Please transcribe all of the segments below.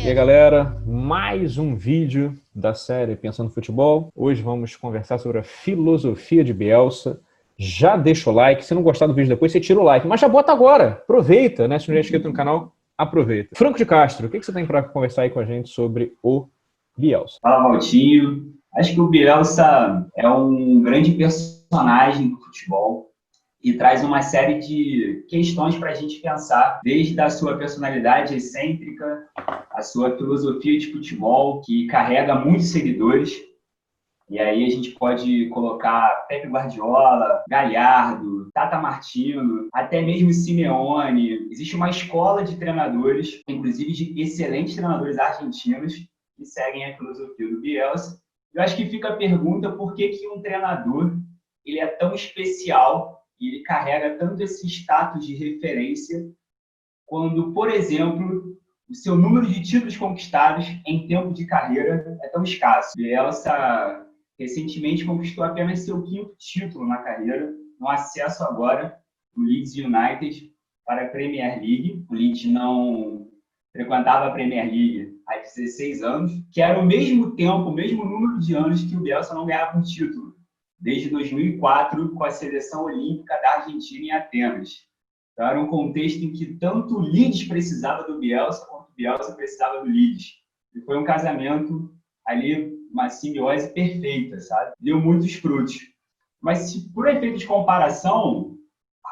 E aí, galera, mais um vídeo da série Pensando no Futebol. Hoje vamos conversar sobre a filosofia de Bielsa. Já deixa o like, se não gostar do vídeo depois, você tira o like, mas já bota agora, aproveita, né? Se não é inscrito no canal, aproveita. Franco de Castro, o que você tem para conversar aí com a gente sobre o Bielsa? Fala, Valtinho. Acho que o Bielsa é um grande personagem do futebol e traz uma série de questões para a gente pensar, desde a sua personalidade excêntrica, a sua filosofia de futebol, que carrega muitos seguidores. E aí a gente pode colocar Pepe Guardiola, Galhardo, Tata Martino, até mesmo Simeone. Existe uma escola de treinadores, inclusive de excelentes treinadores argentinos, que seguem a filosofia do Bielsa. Eu acho que fica a pergunta por que um treinador ele é tão especial e ele carrega tanto esse status de referência quando, por exemplo, o seu número de títulos conquistados em tempo de carreira é tão escasso. Bielsa recentemente conquistou apenas seu 5º título na carreira, no acesso agora do Leeds United para a Premier League. O Leeds não frequentava a Premier League há 16 anos, que era o mesmo tempo, o mesmo número de anos que o Bielsa não ganhava um título, desde 2004, com a seleção olímpica da Argentina em Atenas. Então, era um contexto em que tanto o Leeds precisava do Bielsa, quanto o Bielsa precisava do Leeds. E foi um casamento ali, uma simbiose perfeita, sabe? Deu muitos frutos. Mas, se por efeito de comparação,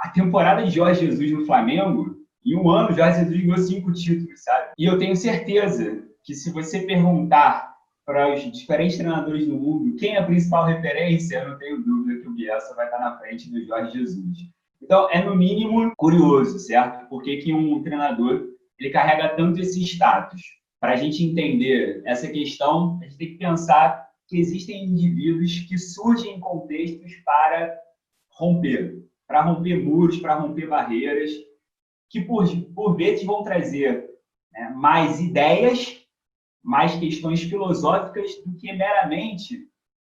a temporada de Jorge Jesus no Flamengo, em um ano, Jorge Jesus ganhou 5 títulos, sabe? E eu tenho certeza que se você perguntar para os diferentes treinadores do mundo quem é a principal referência, eu não tenho dúvida que o Bielsa vai estar na frente do Jorge Jesus. Então, é no mínimo curioso, certo? Por que um treinador ele carrega tanto esse status? Para a gente entender essa questão, a gente tem que pensar que existem indivíduos que surgem em contextos para romper muros, para romper barreiras, que por vezes vão trazer, né, mais ideias, mais questões filosóficas do que meramente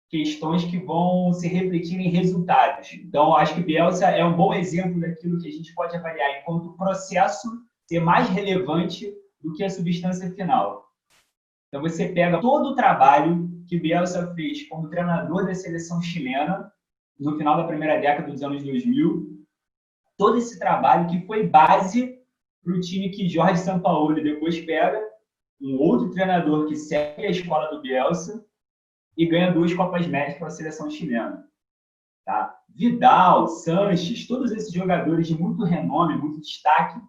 questões que vão se refletir em resultados. Então, acho que Bielsa é um bom exemplo daquilo que a gente pode avaliar enquanto o processo ser mais relevante do que a substância final. Então, você pega todo o trabalho que Bielsa fez como treinador da seleção chilena no final da primeira década dos anos 2000, todo esse trabalho que foi base para o time que Jorge Sampaoli depois pega, um outro treinador que segue a escola do Bielsa e ganha 2 Copas Médicas para a seleção chilena. Tá? Vidal, Sanches, todos esses jogadores de muito renome, muito destaque,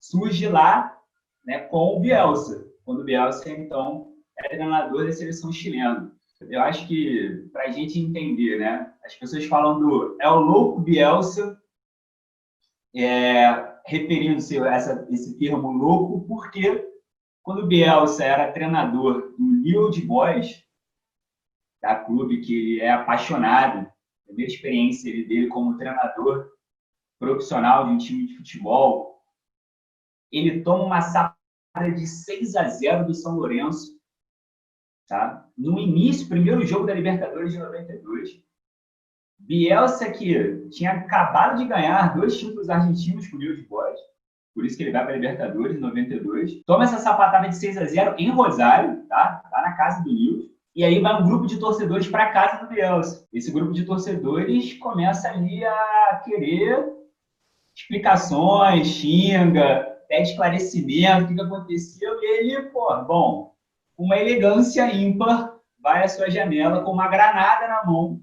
surgem lá, né, com o Bielsa, quando o Bielsa, então, é treinador da seleção chilena. Eu acho que, para a gente entender, né, as pessoas falam é o louco Bielsa, referindo-se a esse termo louco, porque quando o Bielsa era treinador do New Old Boys, da clube que ele é apaixonado, a primeira experiência dele como treinador profissional de um time de futebol, ele toma uma sapada de 6-0 do São Lourenço, tá? No início, primeiro jogo da Libertadores de 92. Bielsa, que tinha acabado de ganhar 2 títulos argentinos com o New Old Boys, por isso que ele vai para a Libertadores em 92, toma essa sapatada de 6-0 em Rosário, tá? Lá na casa do Nils. E aí vai um grupo de torcedores para a casa do Bielsa. Esse grupo de torcedores começa ali a querer explicações, xinga, pede esclarecimento, o que aconteceu. E ele, com uma elegância ímpar, vai à sua janela com uma granada na mão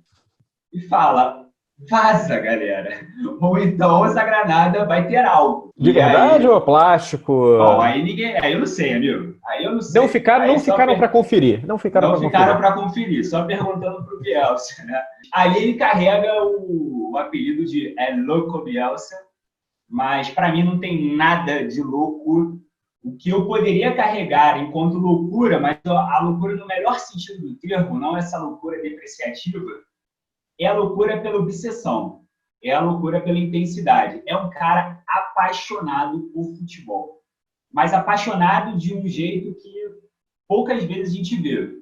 e fala: vaza, galera. Ou então essa granada vai ter algo. De verdade ou é plástico? Bom, aí eu não sei, amigo. Aí eu não sei. Não ficaram para conferir. Não ficaram para conferir, só perguntando para o Bielsa, né? Aí ele carrega o apelido de Louco Bielsa, mas para mim não tem nada de louco. O que eu poderia carregar enquanto loucura, mas a loucura no melhor sentido do termo, não essa loucura depreciativa, é a loucura pela obsessão, é a loucura pela intensidade. É um cara apaixonado por futebol, mas apaixonado de um jeito que poucas vezes a gente vê.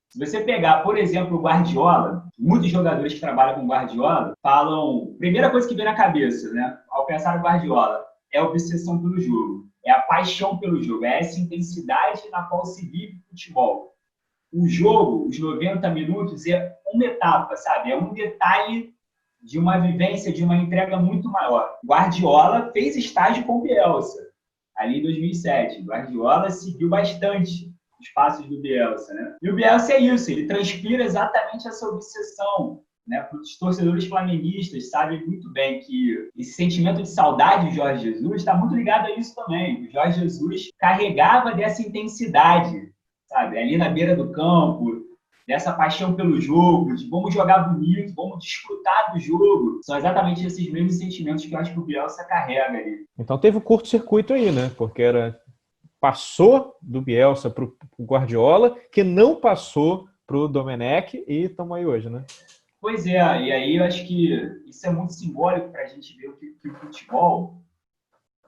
Se você pegar, por exemplo, o Guardiola, muitos jogadores que trabalham com Guardiola falam, primeira coisa que vem na cabeça, né, ao pensar no Guardiola, é a obsessão pelo jogo, é a paixão pelo jogo, é essa intensidade na qual se vive o futebol. O jogo, os 90 minutos, é uma etapa, sabe? É um detalhe de uma vivência, de uma entrega muito maior. Guardiola fez estágio com o Bielsa, ali em 2007. Guardiola seguiu bastante os passos do Bielsa, né? E o Bielsa é isso, ele transpira exatamente essa obsessão, né? Os torcedores flamenguistas sabem muito bem que esse sentimento de saudade de Jorge Jesus está muito ligado a isso também. O Jorge Jesus carregava dessa intensidade, sabe? Ali na beira do campo, dessa paixão pelo jogo, de vamos jogar bonito, vamos desfrutar do jogo. São exatamente esses mesmos sentimentos que eu acho que o Bielsa carrega ali. Então teve um curto-circuito aí, né? Porque passou do Bielsa para o Guardiola, que não passou para o Domenech, e estamos aí hoje, né? Pois é, e aí eu acho que isso é muito simbólico para a gente ver que o futebol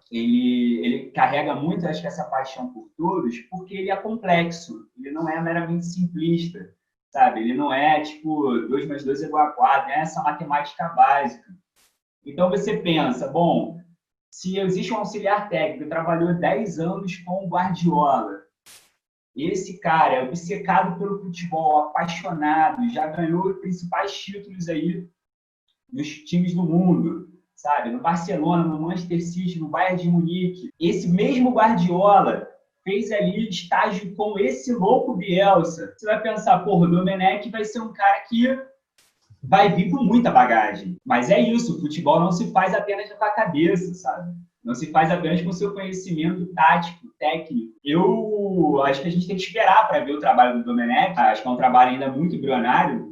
ele carrega muito, acho que, essa paixão por todos, porque ele é complexo, ele não é meramente simplista, sabe? Ele não é tipo 2 mais 2 é igual a 4, é essa matemática básica. Então você pensa, bom, se existe um auxiliar técnico que trabalhou 10 anos com o Guardiola, esse cara é obcecado pelo futebol, apaixonado, já ganhou os principais títulos aí dos times do mundo, sabe? No Barcelona, no Manchester City, no Bayern de Munique. Esse mesmo Guardiola fez ali estágio com esse louco Bielsa. Você vai pensar, porra, o Domenech vai ser um cara que vai vir com muita bagagem. Mas é isso, o futebol não se faz apenas com a cabeça, sabe? Não se faz apenas com o seu conhecimento tático, técnico. Eu acho que a gente tem que esperar para ver o trabalho do Domenech. Acho que é um trabalho ainda muito embrionário.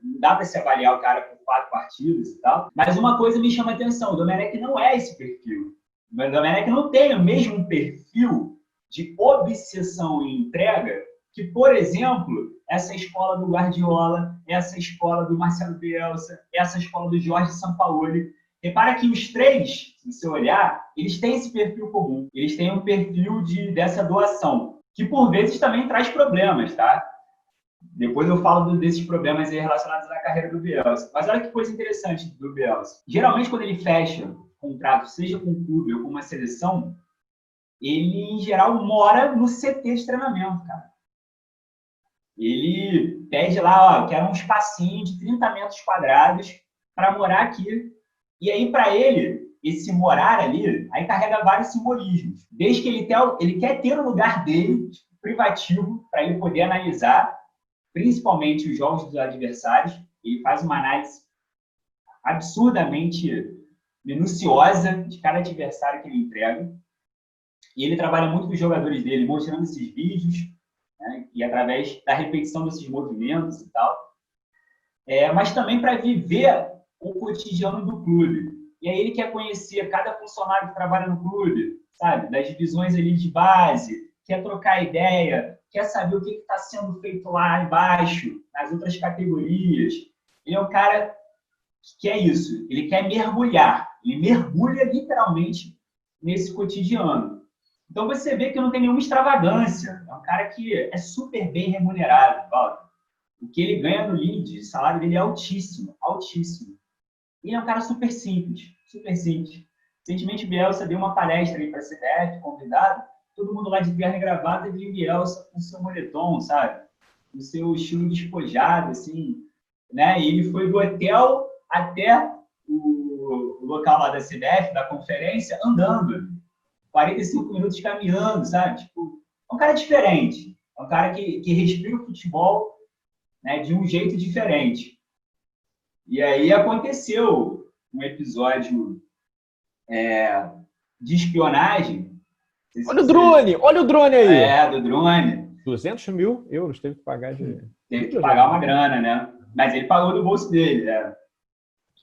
Não dá para se avaliar o cara por 4 partidas e tal. Mas uma coisa me chama a atenção. O Domenech não é esse perfil. O Domenech não tem o mesmo perfil de obsessão e entrega que, por exemplo, essa escola do Guardiola, essa escola do Marcelo Bielsa, essa escola do Jorge Sampaoli. Repara que os três, se você olhar, eles têm esse perfil comum. Eles têm um perfil dessa doação, que por vezes também traz problemas, tá? Depois eu falo desses problemas aí relacionados à carreira do Bielsa. Mas olha que coisa interessante do Bielsa. Geralmente, quando ele fecha contrato, seja com um clube ou com uma seleção, ele, em geral, mora no CT de treinamento, cara. Ele pede lá, ó, quero um espacinho de 30 metros quadrados para morar aqui. E aí, para ele, esse morar ali, aí carrega vários simbolismos. Desde que ele quer ter um lugar dele, privativo, para ele poder analisar, principalmente os jogos dos adversários. Ele faz uma análise absurdamente minuciosa de cada adversário que ele entrega. E ele trabalha muito com os jogadores dele, mostrando esses vídeos, né, e através da repetição desses movimentos e tal. Mas também para viver o cotidiano do clube. E aí ele quer conhecer cada funcionário que trabalha no clube, sabe? Das divisões ali de base, quer trocar ideia, quer saber o que está sendo feito lá embaixo, nas outras categorias. Ele é um cara que quer isso, ele quer mergulhar, ele mergulha literalmente nesse cotidiano. Então você vê que não tem nenhuma extravagância, é um cara que é super bem remunerado, Paulo. O que ele ganha no Leeds, o salário dele é altíssimo, altíssimo. E é um cara super simples, super simples. Recentemente o Bielsa deu uma palestra aí para a CBF, convidado, todo mundo lá de terno e gravata, e o Bielsa com seu moletom, sabe? Com seu estilo despojado, assim, né? E ele foi do hotel até o local lá da CBF, da conferência, andando. 45 minutos caminhando, sabe? Tipo, é um cara diferente. É um cara que respira o futebol, né, de um jeito diferente. E aí aconteceu um episódio de espionagem. Olha o drone aí! Do drone. 200 mil euros teve que pagar de... Teve que pagar uma grana, né? Mas ele pagou do bolso dele, né?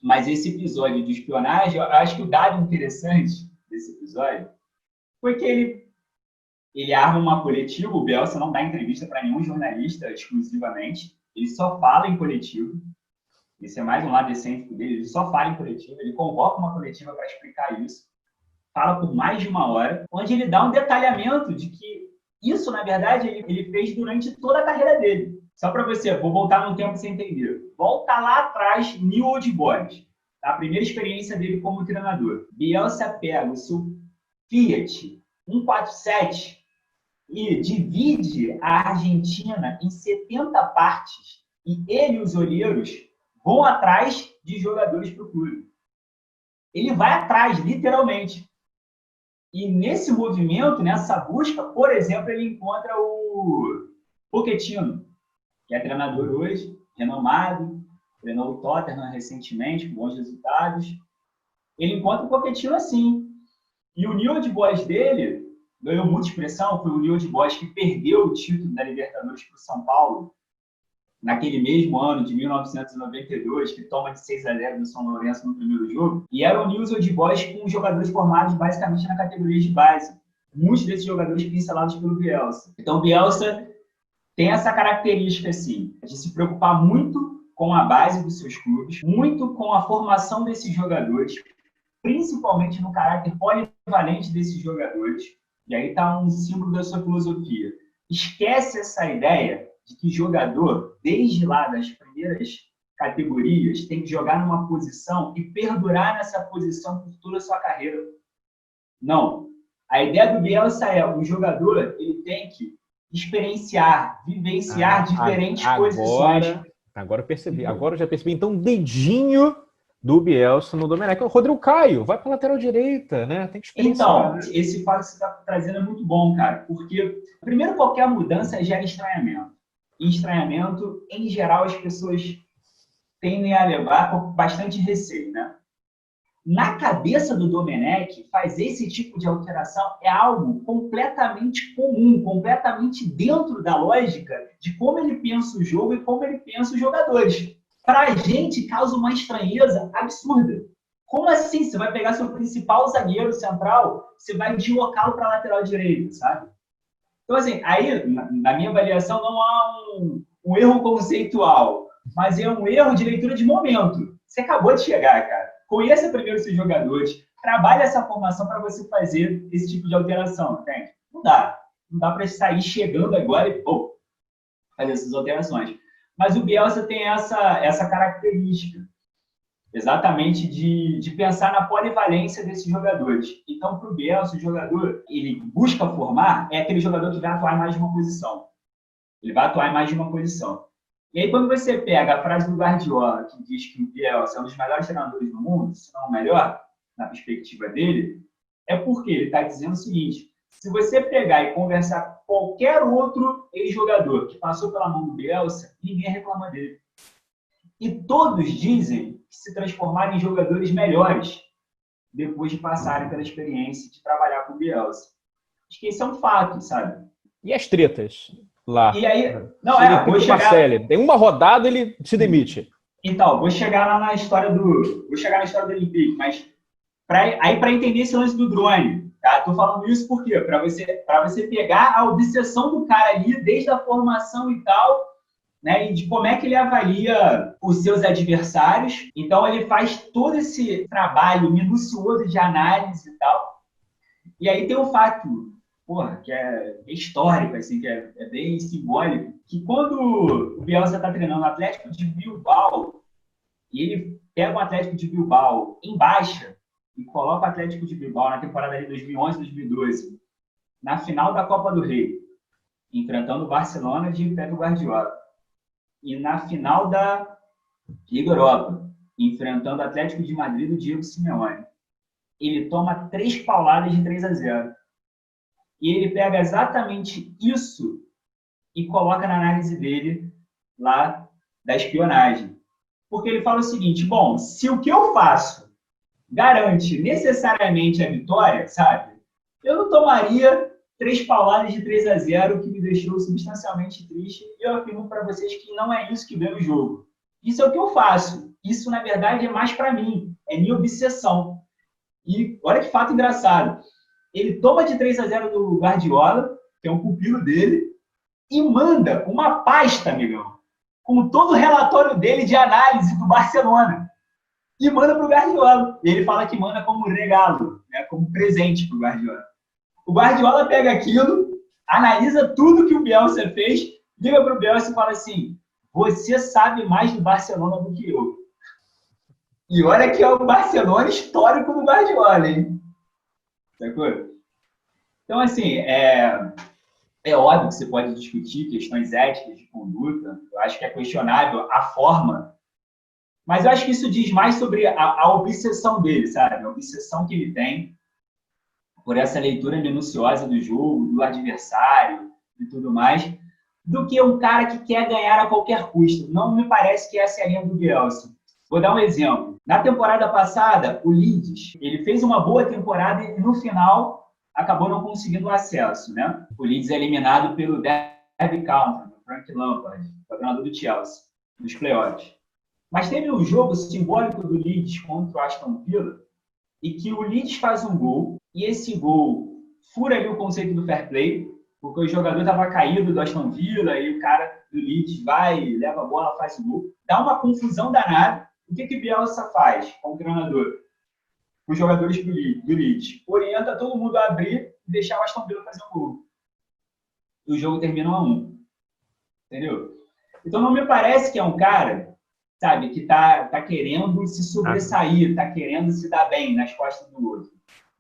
Mas esse episódio de espionagem, eu acho que o dado interessante desse episódio foi que ele arma uma coletiva, o Bielsa não dá entrevista para nenhum jornalista exclusivamente, ele só fala em coletivo. Esse é mais um lado excêntrico dele, ele só fala em coletiva, ele convoca uma coletiva para explicar isso, fala por mais de 1 hora, onde ele dá um detalhamento de que isso, na verdade, ele fez durante toda a carreira dele. Só para você, vou voltar num tempo para você entender. Volta lá atrás, New Old Boys, a primeira experiência dele como treinador. Bielsa pega o seu Fiat 147 e divide a Argentina em 70 partes e ele e os olheiros vão atrás de jogadores para o clube. Ele vai atrás, literalmente. E nesse movimento, nessa busca, por exemplo, ele encontra o Pochettino, que é treinador hoje, renomado, treinou o Tottenham recentemente, com bons resultados. Ele encontra o Pochettino assim. E o New Old Boys dele ganhou muita expressão, foi o New Old Boys que perdeu o título da Libertadores para o São Paulo, naquele mesmo ano de 1992, que toma de 6-0 do São Lourenço no primeiro jogo, e era o New Old Boys com jogadores formados basicamente na categoria de base. Muitos desses jogadores pincelados pelo Bielsa. Então, o Bielsa tem essa característica, assim, de se preocupar muito com a base dos seus clubes, muito com a formação desses jogadores, principalmente no caráter polivalente desses jogadores. E aí está um símbolo da sua filosofia. Esquece essa ideia de que jogador, desde lá das primeiras categorias, tem que jogar numa posição e perdurar nessa posição por toda a sua carreira. Não. A ideia do Bielsa é o jogador ele tem que experienciar, vivenciar diferentes posições. Agora eu percebi. Agora eu já percebi. Então, dedinho do Bielsa no Domenech. O Rodrigo Caio, vai para a lateral direita, né? Tem que experienciar. Então, esse fato que você está trazendo é muito bom, cara. Porque, primeiro, qualquer mudança gera estranhamento. E estranhamento, em geral, as pessoas tendem a levar com bastante receio, né? Na cabeça do Domenech, fazer esse tipo de alteração é algo completamente comum, completamente dentro da lógica de como ele pensa o jogo e como ele pensa os jogadores. Para a gente, causa uma estranheza absurda. Como assim? Você vai pegar seu principal zagueiro central, você vai deslocá-lo para a lateral direita, sabe? Então, assim, aí, na minha avaliação, não há um erro conceitual, mas é um erro de leitura de momento. Você acabou de chegar, cara. Conheça primeiro seus jogadores, trabalhe essa formação para você fazer esse tipo de alteração, entende? Não dá. Não dá para sair chegando agora e fazer essas alterações. Mas o Bielsa tem essa característica, exatamente de pensar na polivalência desses jogadores. Então, para o Bielsa, o jogador, ele busca formar, é aquele jogador que vai atuar em mais de uma posição. Ele vai atuar em mais de uma posição. E aí, quando você pega a frase do Guardiola, que diz que o Bielsa é um dos melhores treinadores do mundo, se não o melhor, na perspectiva dele, é porque ele está dizendo o seguinte: se você pegar e conversar com qualquer outro ex-jogador que passou pela mão do Bielsa, ninguém reclama dele. E todos dizem que se transformaram em jogadores melhores depois de passarem pela experiência de trabalhar com o Bielsa. Acho que esse é um fato, sabe? E as tretas lá? E aí, vou chegar... Marcelo, tem uma rodada, ele se demite. Então, vou chegar lá na história do Olympique, mas para entender esse lance do drone, tá? Tô falando isso por quê? Para você pegar a obsessão do cara ali, desde a formação e tal, né? E de como é que ele avalia os seus adversários. Então, ele faz todo esse trabalho minucioso de análise e tal. E aí tem um fato que é histórico, assim, que é bem simbólico, que quando o Bielsa está treinando o Atlético de Bilbao, e ele pega o Atlético de Bilbao em baixa e coloca o Atlético de Bilbao na temporada de 2011-2012, na final da Copa do Rei, enfrentando o Barcelona de Pep Guardiola, e na final da Liga Europa, enfrentando o Atlético de Madrid do Diego Simeone. Ele toma 3 pauladas de 3-0. E ele pega exatamente isso e coloca na análise dele lá da espionagem. Porque ele fala o seguinte: bom, se o que eu faço garante necessariamente a vitória, sabe? Eu não tomaria 3 pauladas de 3-0, que me deixou substancialmente triste. E eu afirmo para vocês que não é isso que vê no jogo. Isso é o que eu faço. Isso, na verdade, é mais para mim. É minha obsessão. E olha que fato engraçado. Ele toma de 3-0 do Guardiola, que é um pupilo dele, e manda uma pasta, amigão, com todo o relatório dele de análise do Barcelona. E manda para o Guardiola. E ele fala que manda como regalo, né, como presente para o Guardiola. O Guardiola pega aquilo, analisa tudo que o Bielsa fez, liga para o Bielsa e fala assim: você sabe mais do Barcelona do que eu. E olha que é o Barcelona histórico do Guardiola, hein? Sacou? Então, assim, é óbvio que você pode discutir questões éticas de conduta. Eu acho que é questionável a forma, mas eu acho que isso diz mais sobre a obsessão dele, sabe? A obsessão que ele tem por essa leitura minuciosa do jogo, do adversário e tudo mais, do que um cara que quer ganhar a qualquer custo. Não me parece que essa é a linha do Bielsa. Vou dar um exemplo. Na temporada passada, o Leeds, ele fez uma boa temporada e no final acabou não conseguindo o acesso, né? O Leeds é eliminado pelo Derby County, do Frank Lampard, treinador do Chelsea, nos playoffs. Mas teve um jogo simbólico do Leeds contra o Aston Villa, e que o Leeds faz um gol, e esse gol fura ali o conceito do fair play, porque o jogador estava caído do Aston Villa, e o cara do Leeds vai, leva a bola, faz o gol. Dá uma confusão danada. O que o Bielsa faz como treinador? Os jogadores do Leeds orienta todo mundo a abrir e deixar o Aston Villa fazer o gol. E o jogo termina 1-1. Entendeu? Então não me parece que é um cara, sabe, que tá querendo se sobressair, tá querendo se dar bem nas costas do outro.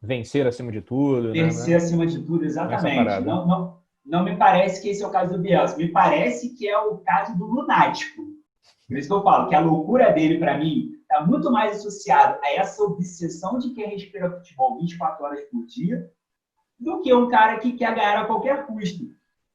Vencer acima de tudo. Vencer acima de tudo, exatamente. Não me parece que esse é o caso do Bielsa. Me parece que é o caso do lunático. Por isso que eu falo que a loucura dele, para mim, está muito mais associada a essa obsessão de quem respira futebol 24 horas por dia do que um cara que quer ganhar a qualquer custo.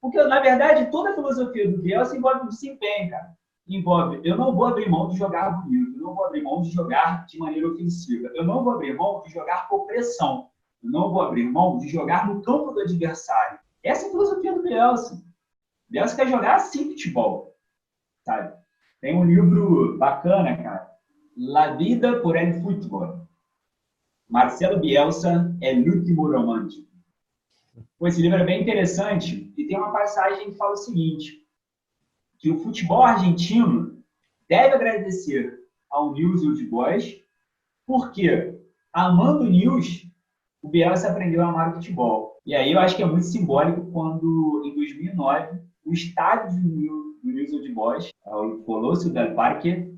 Porque, na verdade, toda a filosofia do Bielsa envolve desempenho, cara. Envolve, eu não vou abrir mão de jogar bonito, eu não vou abrir mão de jogar de maneira ofensiva, eu não vou abrir mão de jogar por pressão, eu não vou abrir mão de jogar no campo do adversário. Essa é a filosofia do Bielsa. O Bielsa quer jogar assim futebol, sabe? Tem um livro bacana, cara, La Vida por el Fútbol. Marcelo Bielsa é l'último romântico. Esse livro é bem interessante e tem uma passagem que fala o seguinte, que o futebol argentino deve agradecer ao Newell's Old Boys, porque, amando o Newell's, o Bielsa aprendeu a amar o futebol. E aí eu acho que é muito simbólico quando, em 2009, o estádio do Newell's Old Boys, o Colosso del Parque,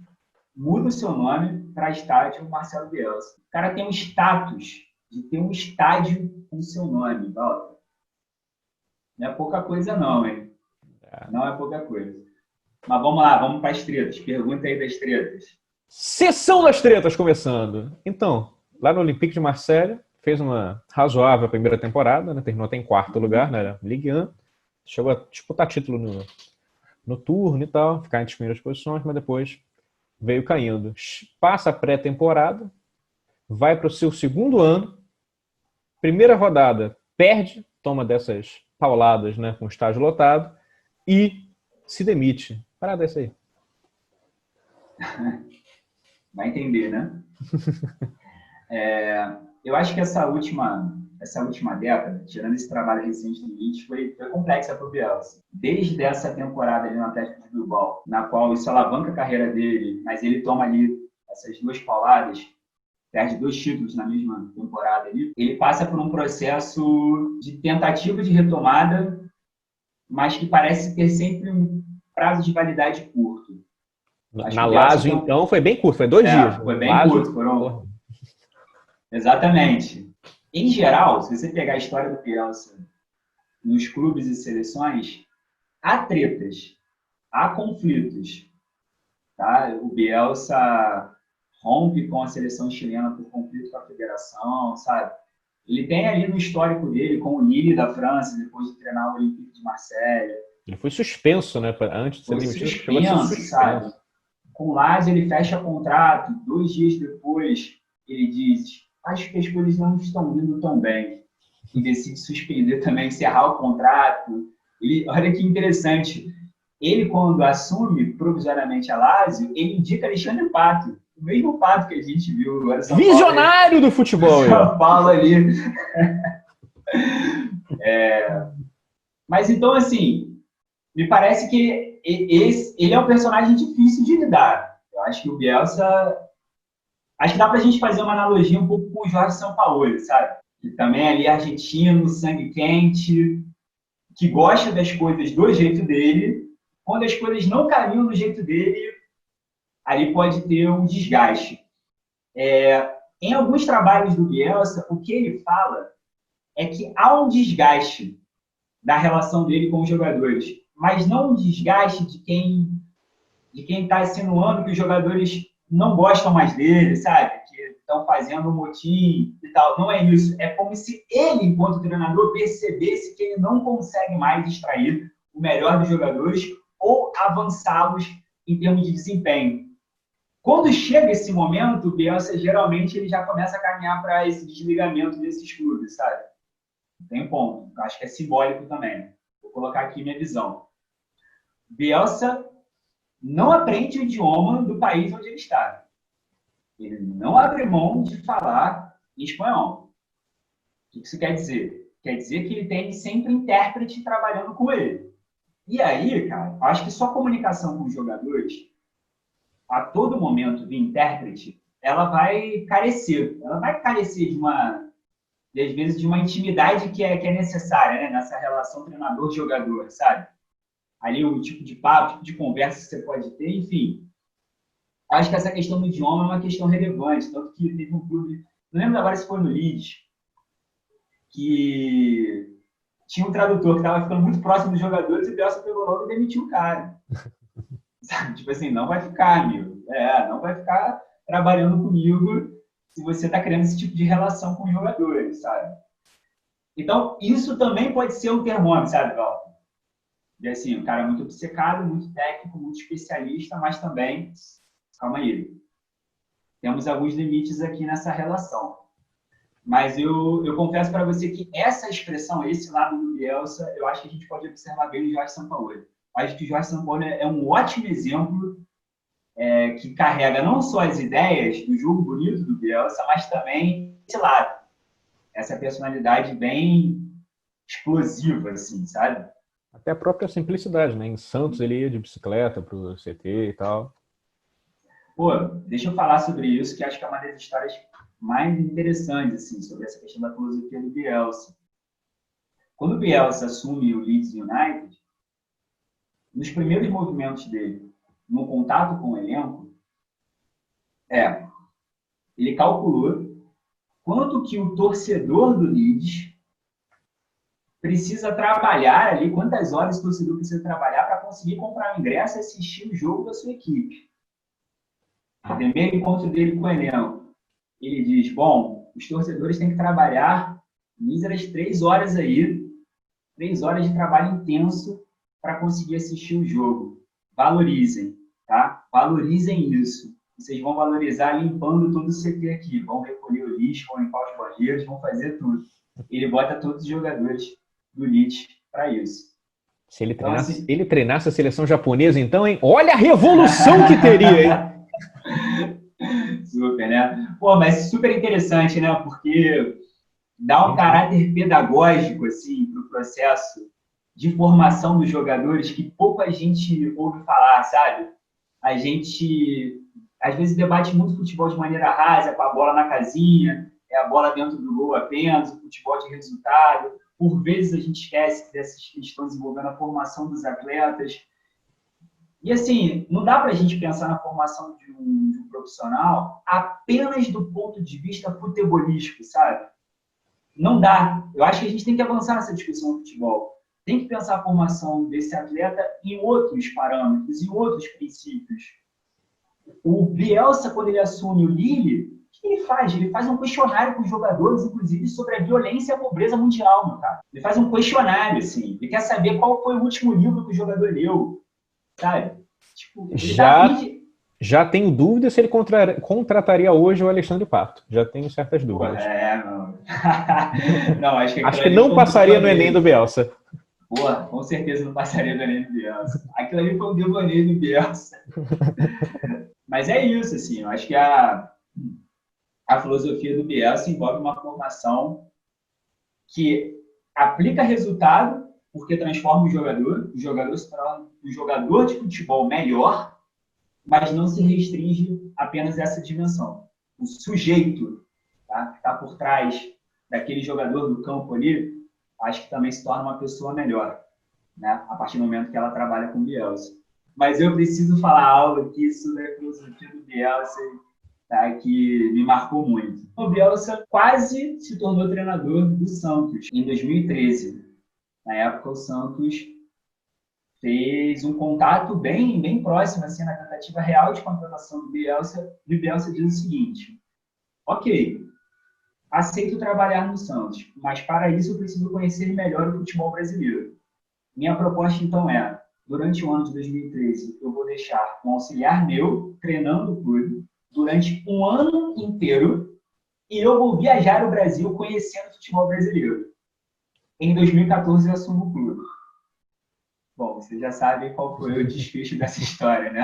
muda o seu nome para estádio Marcelo Bielsa. O cara tem um status de ter um estádio com seu nome, Walter. Não é pouca coisa não, hein? Não é pouca coisa. Mas vamos lá, vamos para as tretas. Pergunta aí das tretas. Sessão das tretas começando. Então, lá no Olympique de Marseille, fez uma razoável primeira temporada, né? Terminou até em quarto lugar, né? Ligue 1. Chegou a disputar título no turno e tal, ficar entre as primeiras posições, mas depois veio caindo. Passa a pré-temporada, vai para o seu segundo ano, primeira rodada, perde, toma dessas pauladas, né, com o estádio lotado, e se demite. Parada essa aí. Vai entender, né? Eu acho que essa última década, tirando esse trabalho recente do Leeds, foi complexa para o Bielsa. Desde essa temporada ali no Atlético de Bilbao, na qual isso alavanca a carreira dele, mas ele toma ali essas duas pauladas, perde 2 títulos na mesma temporada ali, ele passa por um processo de tentativa de retomada, mas que parece ter sempre um prazo de validade curto. Na Lazio, então, foi bem curto, foi 2 dias. Foi bem curto, foram... Exatamente. Em geral, se você pegar a história do Bielsa nos clubes e seleções, há tretas, há conflitos. Tá? O Bielsa rompe com a seleção chilena por conflito com a federação, sabe? Ele tem ali no histórico dele, com o Lille da França, depois de treinar o Olympique de Marseille. Ele foi suspenso, né? Antes de ser demitido, chegou a ser suspenso, sabe? Com o Lazio, ele fecha contrato. 2 dias depois, ele diz: acho que as coisas não estão indo tão bem. E decide suspender também, encerrar o contrato. Olha que interessante. Ele, quando assume provisoriamente a Lazio, ele indica Alexandre Pato. O mesmo Pato que a gente viu agora. Visionário do futebol. São Paulo ali. Mas então, assim, me parece que ele é um personagem difícil de lidar. Eu acho que o Bielsa... Acho que dá pra gente fazer uma analogia um pouco com o Jorge Sampaoli, sabe? Que também é ali argentino, sangue quente, que gosta das coisas do jeito dele. Quando as coisas não caminham do jeito dele, ali pode ter um desgaste. Em alguns trabalhos do Bielsa, o que ele fala é que há um desgaste da relação dele com os jogadores, mas não um desgaste de quem está insinuando que os jogadores não gostam mais dele, sabe? Que estão fazendo um motim e tal. Não é isso. É como se ele, enquanto treinador, percebesse que ele não consegue mais extrair o melhor dos jogadores ou avançá-los em termos de desempenho. Quando chega esse momento, o Bielsa geralmente ele já começa a caminhar para esse desligamento desses clubes, sabe? Tem um ponto. Acho que é simbólico também. Vou colocar aqui minha visão. Bielsa não aprende o idioma do país onde ele está. Ele não abre mão de falar em espanhol. O que isso quer dizer? Quer dizer que ele tem sempre intérprete trabalhando com ele. E aí, cara, acho que só comunicação com os jogadores, a todo momento de intérprete, ela vai carecer. Ela vai carecer às vezes, de uma intimidade que é necessária, né? Nessa relação treinador-jogador, sabe? Ali o tipo de papo, o tipo de conversa que você pode ter, enfim. Acho que essa questão do idioma é uma questão relevante, tanto que teve um clube, não lembro agora se foi no Leeds, que tinha um tradutor que estava ficando muito próximo dos jogadores e o Bielsa pegou logo e demitiu o cara. Sabe? Tipo assim, não vai ficar, amigo. Não vai ficar trabalhando comigo se você está criando esse tipo de relação com os jogadores, sabe? Então, isso também pode ser um termômetro, sabe, Val? E assim, um cara muito obcecado, muito técnico, muito especialista, mas também, calma aí, temos alguns limites aqui nessa relação. Mas eu confesso para você que essa expressão, esse lado do Bielsa, eu acho que a gente pode observar bem no Jorge Sampaoli. Acho que o Jorge Sampaoli é um ótimo exemplo que carrega não só as ideias do jogo bonito do Bielsa, mas também esse lado, essa personalidade bem explosiva, assim, sabe? Até a própria simplicidade, né? Em Santos ele ia de bicicleta pro CT e tal. Pô, deixa eu falar sobre isso, que acho que é uma das histórias mais interessantes, assim, sobre essa questão da filosofia do Bielsa. Quando o Bielsa assume o Leeds United, nos primeiros movimentos dele, no contato com o elenco, ele calculou quanto que o torcedor do Leeds precisa trabalhar ali, quantas horas o torcedor precisa trabalhar para conseguir comprar um ingresso e assistir o jogo da sua equipe. No primeiro encontro dele com o elenco, ele diz, bom, os torcedores têm que trabalhar míseras 3 horas aí, 3 horas de trabalho intenso para conseguir assistir o jogo. Valorizem, tá? Valorizem isso. Vocês vão valorizar limpando todo o CT aqui, vão recolher o lixo, vão limpar os banheiros, vão fazer tudo. Ele bota todos os jogadores do Leeds para isso. Se ele treinasse, então, assim, ele treinasse a seleção japonesa, então, hein? Olha a revolução que teria, hein? Super, né? Pô, mas super interessante, né? Porque dá um caráter pedagógico, assim, para o processo de formação dos jogadores que pouca gente ouve falar, sabe? A gente, às vezes, debate muito futebol de maneira rasa, com a bola na casinha, a bola dentro do gol apenas, o futebol de resultado. Por vezes, a gente esquece dessas questões envolvendo a formação dos atletas. E, assim, não dá para a gente pensar na formação de um profissional apenas do ponto de vista futebolístico, sabe? Não dá. Eu acho que a gente tem que avançar nessa discussão do futebol. Tem que pensar a formação desse atleta em outros parâmetros, em outros princípios. O Bielsa, quando ele assume o Lille, o que ele faz? Ele faz um questionário com os jogadores, inclusive, sobre a violência e a pobreza mundial, meu cara. Ele faz um questionário, assim. Ele quer saber qual foi o último livro que o jogador leu, sabe? Tipo, já tenho dúvidas se ele contrataria hoje o Alexandre Pato. Já tenho certas dúvidas. Não. Não, acho que não passaria no Enem do Bielsa. Porra, com certeza não passaria no Enem do Bielsa. Aquilo ali foi um devaneio do Bielsa. Mas é isso, assim. Eu acho que a filosofia do Bielsa envolve uma formação que aplica resultado porque transforma o jogador se torna um jogador de futebol melhor, mas não se restringe apenas a essa dimensão. O sujeito, tá, que está por trás daquele jogador do campo ali, acho que também se torna uma pessoa melhor, né, a partir do momento que ela trabalha com o Bielsa. Mas eu preciso falar algo aqui sobre a filosofia do Bielsa tá? Que me marcou muito. O Bielsa quase se tornou treinador do Santos em 2013. Na época, o Santos fez um contato bem próximo, assim, na tentativa real de contratação do Bielsa. E o Bielsa diz o seguinte: ok, aceito trabalhar no Santos, mas para isso eu preciso conhecer melhor o futebol brasileiro. Minha proposta, então, é: durante o ano de 2013, eu vou deixar um auxiliar meu treinando o clube durante um ano inteiro e eu vou viajar o Brasil conhecendo o futebol brasileiro. Em 2014, eu assumo o clube. Bom, você já sabe qual foi o desfecho dessa história, né?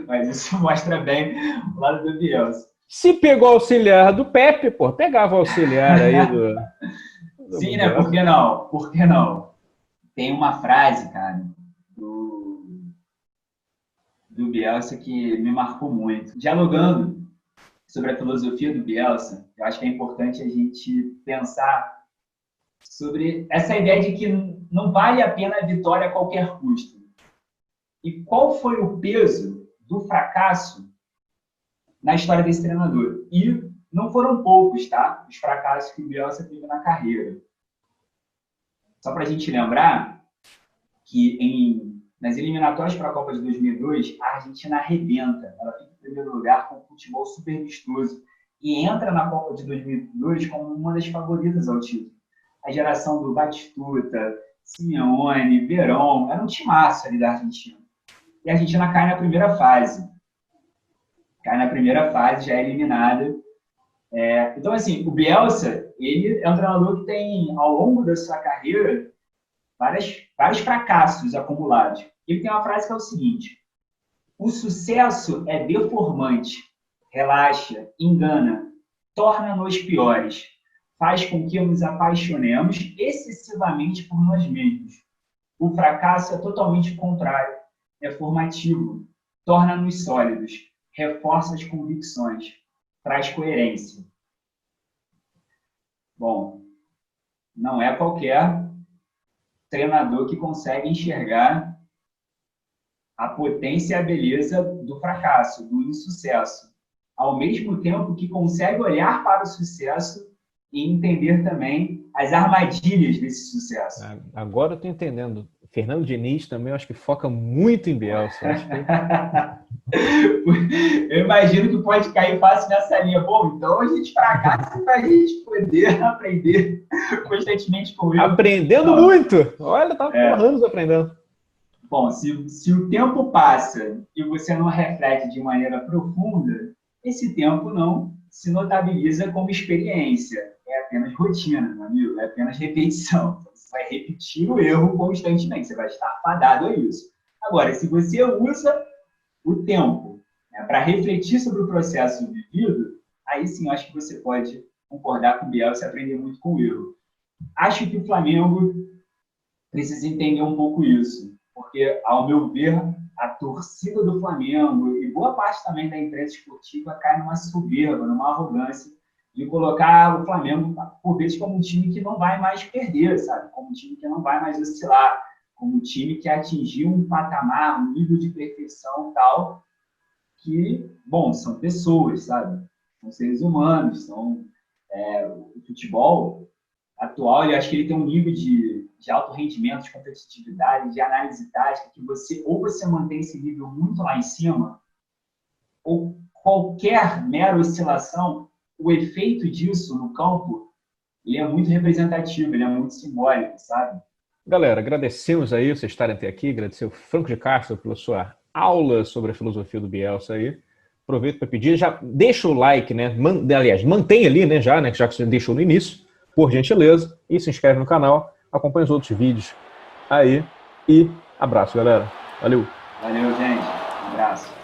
Mas isso mostra bem o lado do Bielsa. Se pegou o auxiliar do Pepe, pô, pegava o auxiliar aí do Sim, né? Por que não? Por que não? Tem uma frase, cara, do Bielsa que me marcou muito. Dialogando sobre a filosofia do Bielsa, eu acho que é importante a gente pensar sobre essa ideia de que não vale a pena a vitória a qualquer custo. E qual foi o peso do fracasso na história desse treinador? E não foram poucos, tá? Os fracassos que o Bielsa teve na carreira. Só para a gente lembrar que nas eliminatórias para a Copa de 2002, a Argentina arrebenta. Ela fica em primeiro lugar com um futebol super vistoso e entra na Copa de 2002 como uma das favoritas ao título. A geração do Batistuta, Simeone, Verón, era um timaço ali da Argentina. E a Argentina cai na primeira fase. Já é eliminada. Então, assim, o Bielsa, ele é um treinador que tem, ao longo da sua carreira, vários fracassos acumulados. Ele tem uma frase que é o seguinte: o sucesso é deformante, relaxa, engana, torna-nos piores, faz com que nos apaixonemos excessivamente por nós mesmos. O fracasso é totalmente contrário, é formativo, torna-nos sólidos, reforça as convicções, traz coerência. Bom, não é qualquer treinador que consegue enxergar a potência e a beleza do fracasso, do insucesso, ao mesmo tempo que consegue olhar para o sucesso e entender também as armadilhas desse sucesso. Agora eu estou entendendo. Fernando Diniz também, eu acho que foca muito em Bielsa. Eu imagino que pode cair fácil nessa linha. Bom, então a gente fracassa para a gente poder aprender constantemente com ele. Aprendendo muito! Olha, tá anos aprendendo. Bom, se o tempo passa e você não reflete de maneira profunda, esse tempo não se notabiliza como experiência. É apenas rotina, meu amigo. É apenas repetição. Você vai repetir o erro constantemente. Você vai estar fadado a isso. Agora, se você usa o tempo para refletir sobre o processo vivido, aí sim eu acho que você pode concordar com o Bielsa e aprender muito com o erro. Acho que o Flamengo precisa entender um pouco isso, porque, ao meu ver, a torcida do Flamengo e boa parte também da imprensa esportiva cai numa soberba, numa arrogância de colocar o Flamengo, por vezes, como um time que não vai mais perder, sabe? Como um time que não vai mais oscilar, como um time que atingiu um patamar, um nível de perfeição tal, que, bom, são pessoas, sabe? São seres humanos, o futebol atual, eu acho que ele tem um nível de alto rendimento, de competitividade, de análise tática, que você mantém esse nível muito lá em cima, ou qualquer mera oscilação, o efeito disso no campo, ele é muito representativo, ele é muito simbólico, sabe? Galera, agradecemos aí vocês estarem até aqui, agradecer o Franco de Castro pela sua aula sobre a filosofia do Bielsa aí. Aproveito para pedir, já deixa o like, né? Aliás, mantém ali, né, já que você deixou no início, por gentileza, e se inscreve no canal, acompanha os outros vídeos aí, e abraço, galera. Valeu! Valeu, gente. Um abraço.